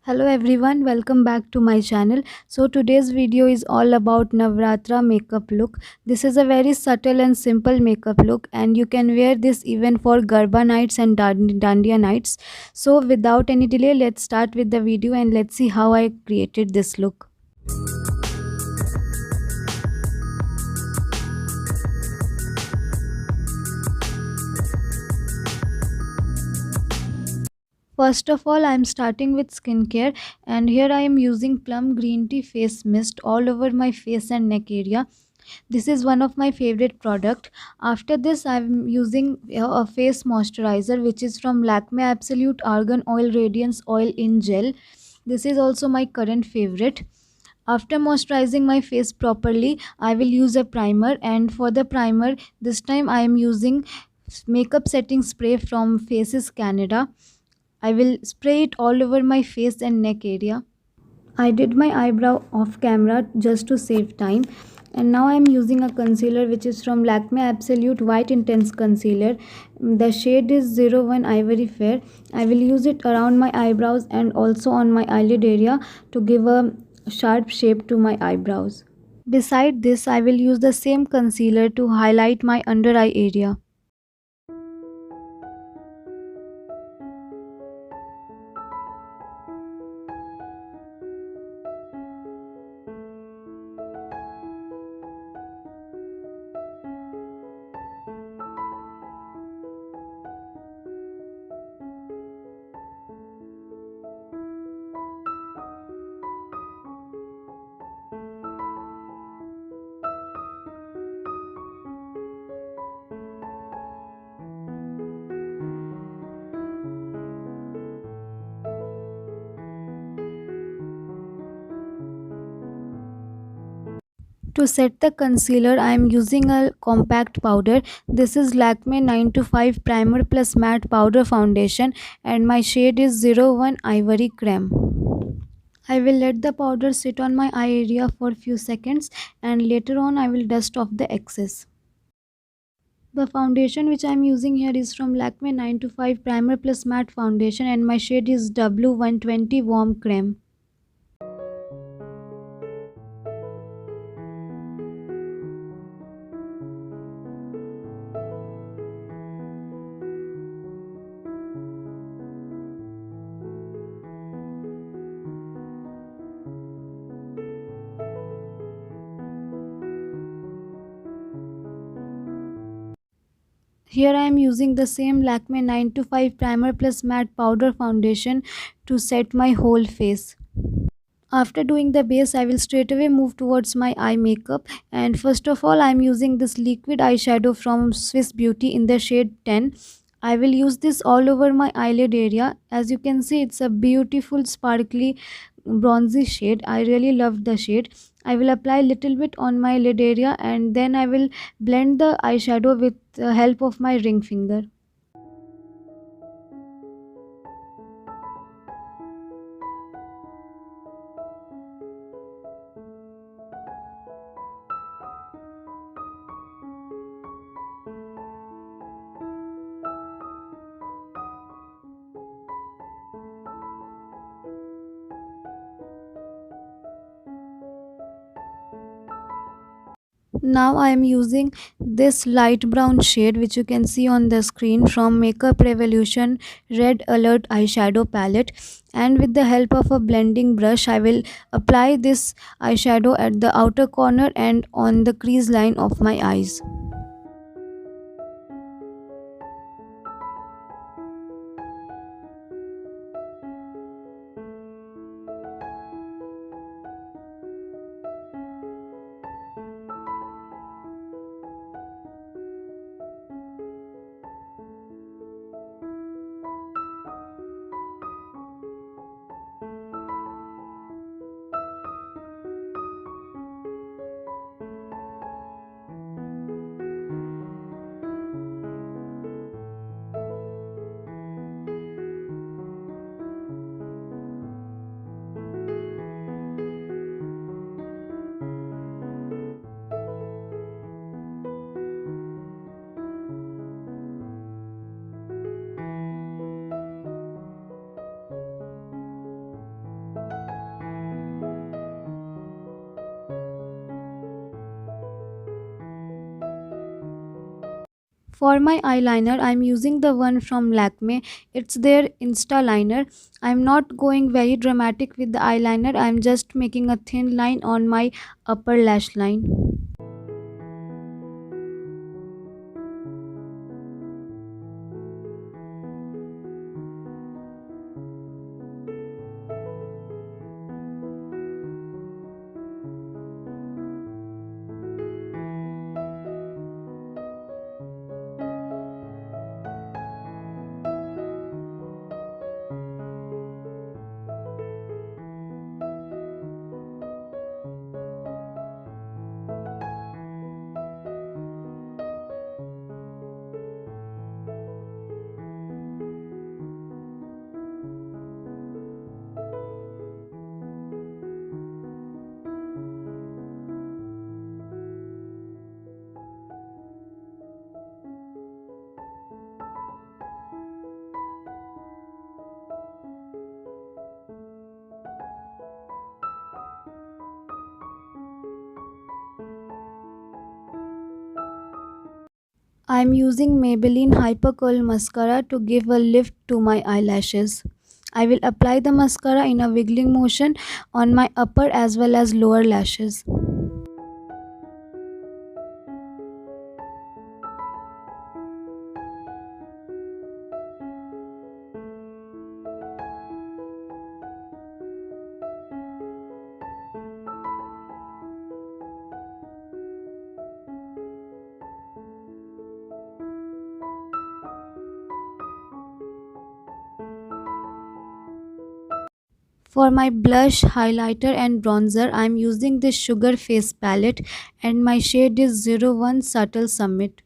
Hello everyone, welcome back to my channel. So today's video is all about Navratra makeup look. This is a very subtle and simple makeup look and you can wear this even for Garba nights and Dandiya nights. So without any delay, let's start with the video and let's see how I created this look. First of all, I am starting with skincare and here I am using plum green tea face mist all over my face and neck area. This is one of my favorite product. After this, I'm using a face moisturizer which is from Lakme Absolute Argan Oil Radiance Oil in Gel. This is also my current favorite. After moisturizing my face properly, I will use a primer, and for the primer this time I am using makeup setting spray from Faces Canada. I will spray it all over my face and neck area. I did my eyebrow off camera just to save time, and now I am using a concealer which is from Lakme Absolute White Intense Concealer. The shade is 01 Ivory Fair. I will use it around my eyebrows and also on my eyelid area to give a sharp shape to my eyebrows. Beside this, I will use the same concealer to highlight my under eye area. To set the concealer, I am using a compact powder. This is Lakme 9 to 5 Primer Plus Matte Powder Foundation and my shade is 01 Ivory Creme. I will let the powder sit on my eye area for a few seconds and later on I will dust off the excess. The foundation which I am using here is from Lakme 9 to 5 Primer Plus Matte Foundation and my shade is W120 Warm Creme. Here I am using the same Lakme 9 to 5 Primer Plus Matte Powder Foundation to set my whole face. After doing the base, I will straight away move towards my eye makeup, and first of all I am using this liquid eyeshadow from Swiss Beauty in the shade 10. I will use this all over my eyelid area. As you can see, it's a beautiful sparkly bronzy shade. I really love the shade. I will apply a little bit on my lid area and then I will blend the eyeshadow with the help of my ring finger. Now I am using this light brown shade which you can see on the screen from Makeup Revolution Red Alert eyeshadow palette, and with the help of a blending brush I will apply this eyeshadow at the outer corner and on the crease line of my eyes. For my eyeliner, I'm using the one from Lakme. It's their Insta liner. I'm not going very dramatic with the eyeliner. I'm just making a thin line on my upper lash line. I'm using Maybelline Hyper Curl Mascara to give a lift to my eyelashes. I will apply the mascara in a wiggling motion on my upper as well as lower lashes. For my blush, highlighter and bronzer, I am using this Sugar Face palette and my shade is 01 Subtle Summit.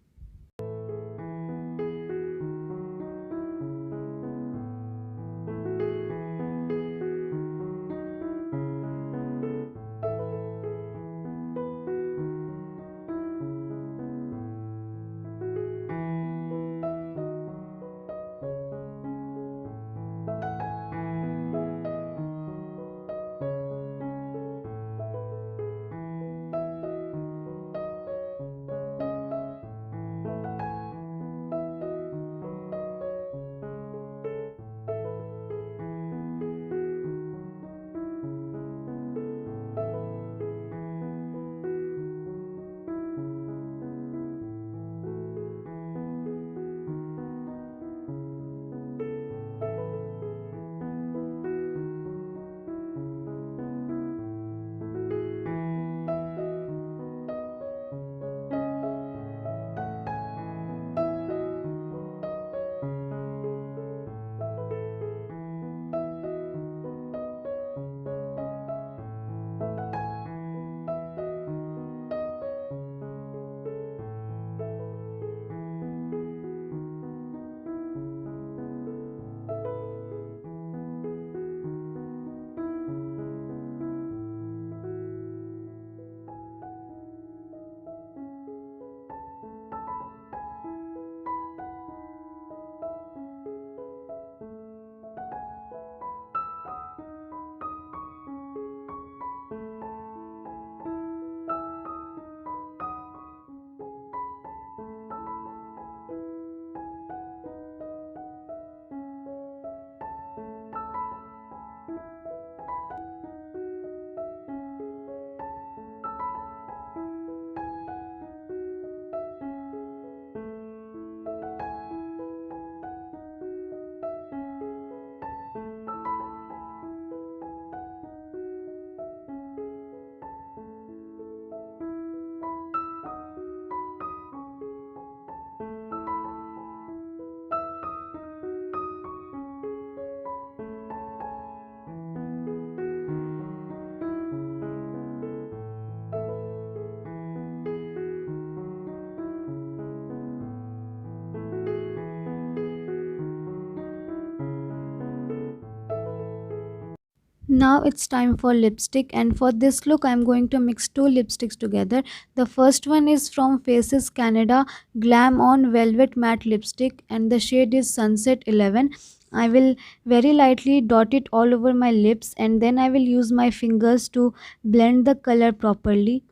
Now it's time for lipstick, and for this look I'm going to mix two lipsticks together. The first one is from Faces Canada Glam On Velvet Matte Lipstick and the shade is Sunset 11. I will very lightly dot it all over my lips and then I will use my fingers to blend the color properly.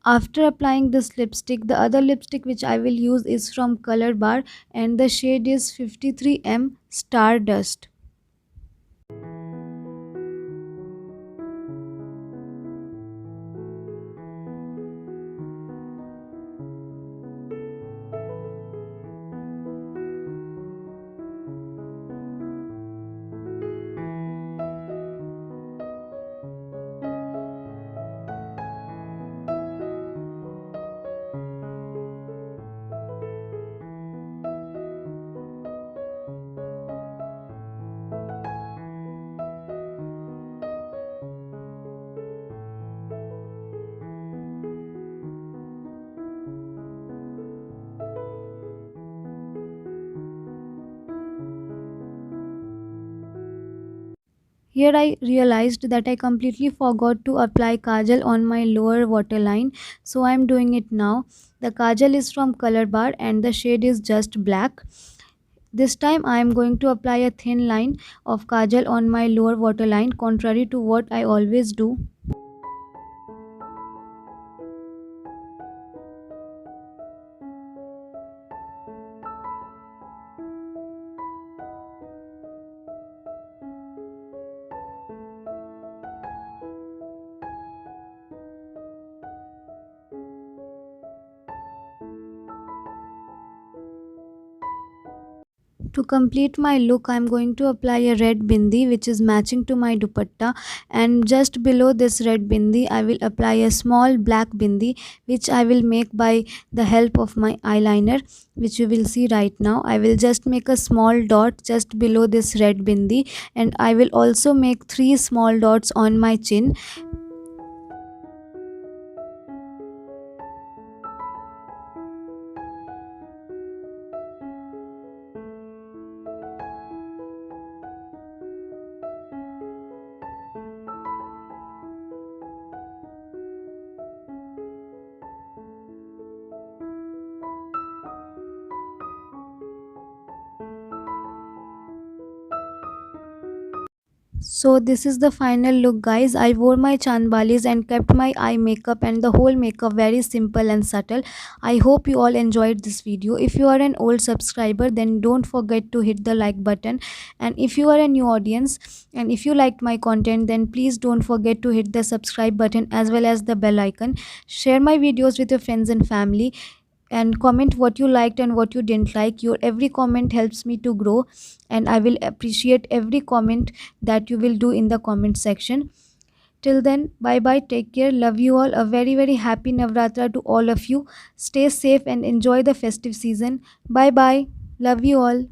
After applying this lipstick, the other lipstick which I will use is from Color Bar, and the shade is 53M Stardust. Here I realized that I completely forgot to apply kajal on my lower waterline, so I am doing it now. The kajal is from Color Bar and the shade is just black. This time I am going to apply a thin line of kajal on my lower waterline, contrary to what I always do. To complete my look, I am going to apply a red bindi which is matching to my dupatta, and just below this red bindi I will apply a small black bindi which I will make by the help of my eyeliner, which you will see right now. I will just make a small dot just below this red bindi, and I will also make 3 small dots on my chin. So this is the final look, guys. I wore my chanbalis and kept my eye makeup and the whole makeup very simple and subtle. I hope you all enjoyed this video. If you are an old subscriber, then don't forget to hit the like button, and if you are a new audience and if you liked my content, then please don't forget to hit the subscribe button as well as the bell icon. Share my videos with your friends and family, and comment what you liked and what you didn't like. Your every comment helps me to grow, and I will appreciate every comment that you will do in the comment section. Till then, bye bye, take care, love you all. A very very happy Navratra to all of you. Stay safe and enjoy the festive season. Bye bye, love you all.